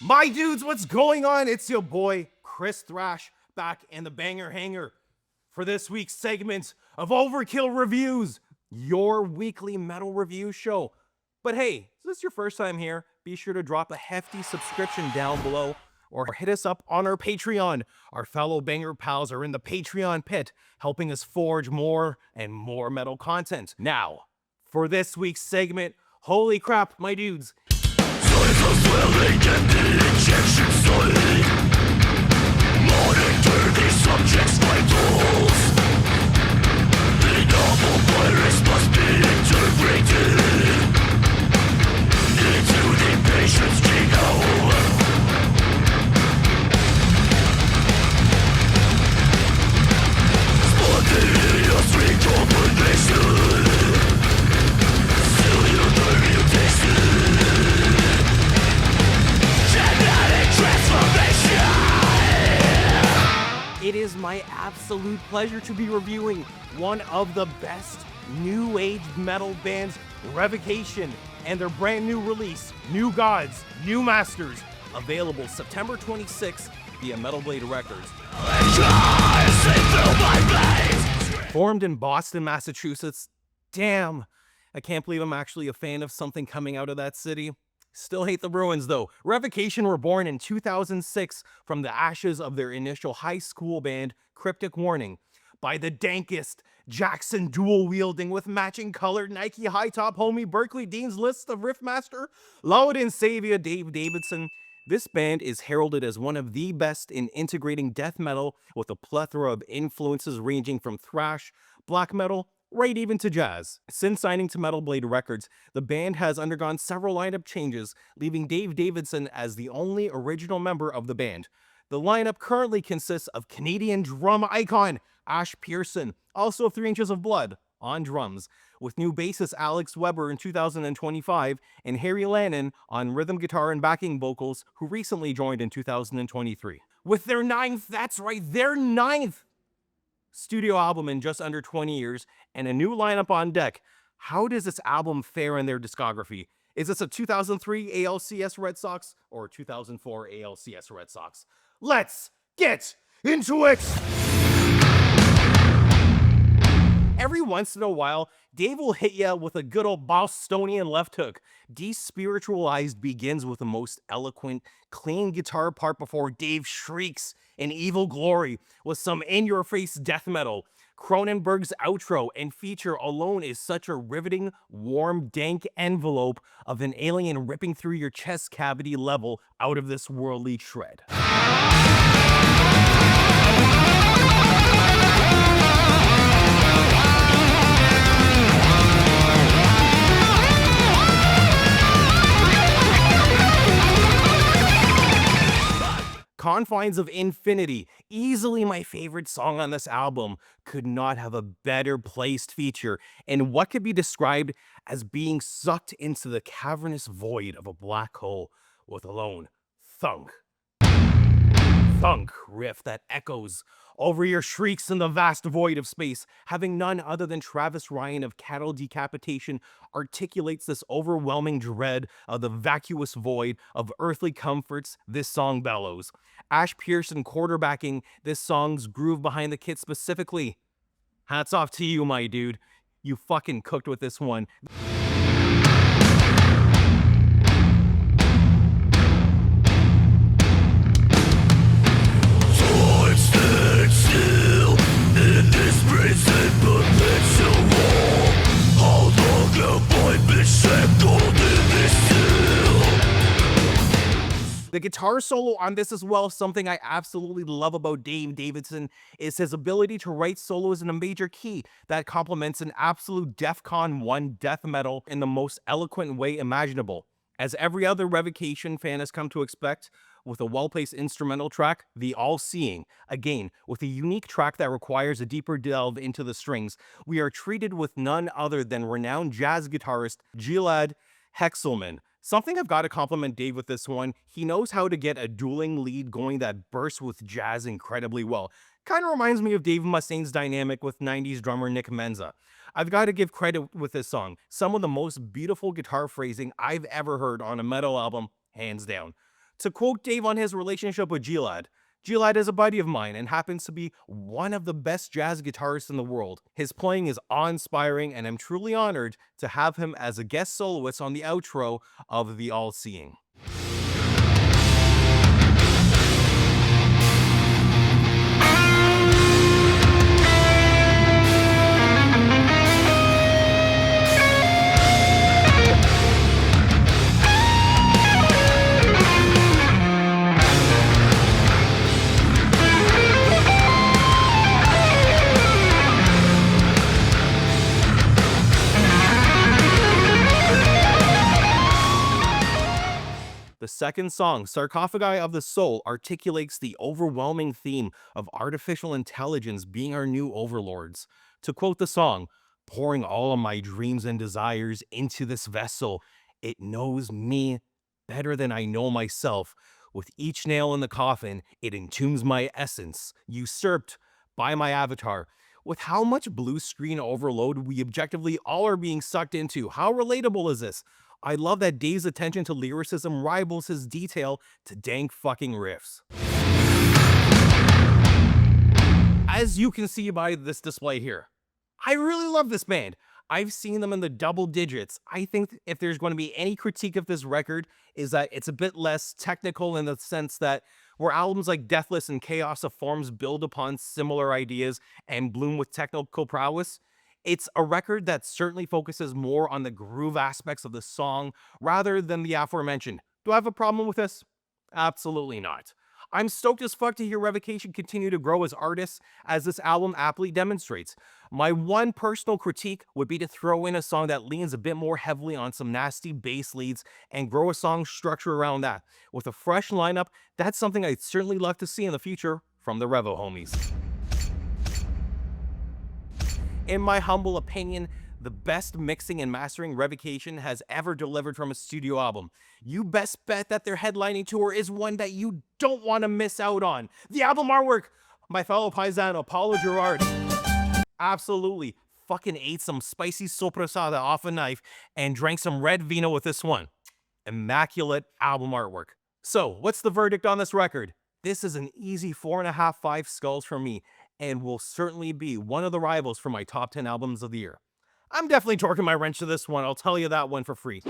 My dudes, what's going on? It's your boy, Chris Thrash, back in the Banger Hanger for this week's segment of Overkill Reviews, your weekly metal review show. But hey, is this your first time here? Be sure to drop a hefty subscription down below or hit us up on our Patreon. Our fellow banger pals are in the Patreon pit, helping us forge more and more metal content. Now, for this week's segment, holy crap, my dudes. Monitor these subjects' vitals. The novel virus must be integrated into the patient's genome. Spontaneous recombination, cellular mutation, genetic transformation. It is my absolute pleasure to be reviewing one of the best new age metal bands, Revocation, and their brand new release, New Gods, New Masters, available September 26th via Metal Blade Records. Formed in Boston, Massachusetts. Damn, I can't believe I'm actually a fan of something coming out of that city. Still hate the Bruins though. Revocation were born in 2006 from the ashes of their initial high school band, Cryptic Warning, by the dankest Jackson dual-wielding with matching colored Nike high-top homie Berkeley Dean's list of riffmaster, Lord and Savior Dave Davidson. This band is heralded as one of the best in integrating death metal with a plethora of influences ranging from thrash, black metal, right even to jazz. Since signing to Metal Blade Records, the band has undergone several lineup changes, leaving Dave Davidson as the only original member of the band. The lineup currently consists of Canadian drum icon Ash Pearson, also of 3 Inches of Blood, on drums, with new bassist Alex Weber in 2025, and Harry Lannon on rhythm guitar and backing vocals, who recently joined in 2023. With their their ninth studio album in just under 20 years, and a new lineup on deck, how does this album fare in their discography? Is this a 2003 ALCS Red Sox or 2004 ALCS Red Sox? Let's get into it! Every once in a while, Dave will hit ya with a good old Bostonian left hook. Despiritualized begins with the most eloquent, clean guitar part before Dave shrieks in evil glory with some in-your-face death metal. Cronenberg's outro and feature alone is such a riveting, warm, dank envelope of an alien ripping through your chest cavity level out of this worldly shred. Confines of Infinity, easily my favorite song on this album, could not have a better placed feature in what could be described as being sucked into the cavernous void of a black hole with a lone thunk riff that echoes over your shrieks in the vast void of space. Having none other than Travis Ryan of Cattle Decapitation articulates this overwhelming dread of the vacuous void of earthly comforts this song bellows. Ash Pearson quarterbacking this song's groove behind the kit specifically. Hats off to you, my dude. You fucking cooked with this one. The guitar solo on this as well, something I absolutely love about Dave Davidson, is his ability to write solos in a major key that complements an absolute DEFCON 1 death metal in the most eloquent way imaginable. As every other Revocation fan has come to expect, with a well-placed instrumental track, The All-Seeing. Again, with a unique track that requires a deeper delve into the strings, we are treated with none other than renowned jazz guitarist Gilad Hexelman. Something I've got to compliment Dave with this one, he knows how to get a dueling lead going that bursts with jazz incredibly well. Kind of reminds me of Dave Mustaine's dynamic with 90s drummer Nick Menza. I've got to give credit with this song. Some of the most beautiful guitar phrasing I've ever heard on a metal album, hands down. To quote Dave on his relationship with G-Lad, G-Lad is a buddy of mine and happens to be one of the best jazz guitarists in the world. His playing is awe-inspiring, and I'm truly honored to have him as a guest soloist on the outro of The All-Seeing. The second song, Sarcophagi of the Soul, articulates the overwhelming theme of artificial intelligence being our new overlords. To quote the song, pouring all of my dreams and desires into this vessel, it knows me better than I know myself. With each nail in the coffin, it entombs my essence, usurped by my avatar. With how much blue screen overload we objectively all are being sucked into, how relatable is this? I love that Dave's attention to lyricism rivals his detail to dank fucking riffs. As you can see by this display here, I really love this band. I've seen them in the double digits. I think if there's going to be any critique of this record is that it's a bit less technical in the sense that where albums like Deathless and Chaos of Forms build upon similar ideas and bloom with technical prowess, it's a record that certainly focuses more on the groove aspects of the song rather than the aforementioned. Do I have a problem with this? Absolutely not. I'm stoked as fuck to hear Revocation continue to grow as artists, as this album aptly demonstrates. My one personal critique would be to throw in a song that leans a bit more heavily on some nasty bass leads and grow a song structure around that. With a fresh lineup, that's something I'd certainly love to see in the future from the Revo homies. In my humble opinion, the best mixing and mastering Revocation has ever delivered from a studio album. You best bet that their headlining tour is one that you don't want to miss out on. The album artwork, my fellow paisano, Paulo Girard, absolutely fucking ate some spicy sopressata off a knife and drank some red vino with this one. Immaculate album artwork. So, what's the verdict on this record? This is an easy 4.5, 5 skulls from me, and will certainly be one of the rivals for my top 10 albums of the year. I'm definitely torquing my wrench to this one, I'll tell you that one for free.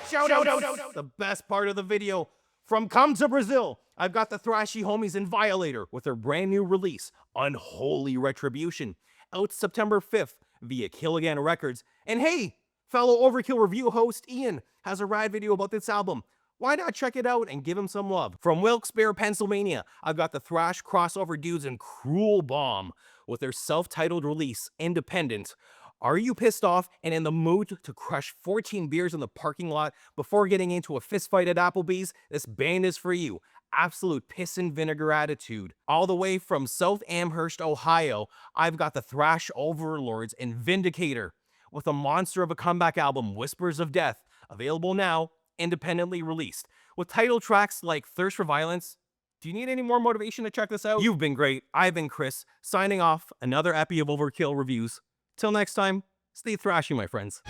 Shout out! The best part of the video. From Come to Brazil, I've got the Thrashy homies in Violator with their brand new release, Unholy Retribution, out September 5th via Kill Again Records. And hey, fellow Overkill review host Ian has a rad video about this album. Why not check it out and give him some love? From Wilkes-Barre, Pennsylvania, I've got the Thrash crossover dudes in Cruel Bomb with their self-titled release, Independent. Are you pissed off and in the mood to crush 14 beers in the parking lot before getting into a fistfight at Applebee's? This band is for you. Absolute piss and vinegar attitude. All the way from South Amherst, Ohio, I've got the Thrash Overlords in Vindicator with a monster of a comeback album, Whispers of Death, available now, independently released. With title tracks like Thirst for Violence. Do you need any more motivation to check this out? You've been great. I've been Chris, signing off another epi of Overkill Reviews. Till next time, stay thrashy, my friends.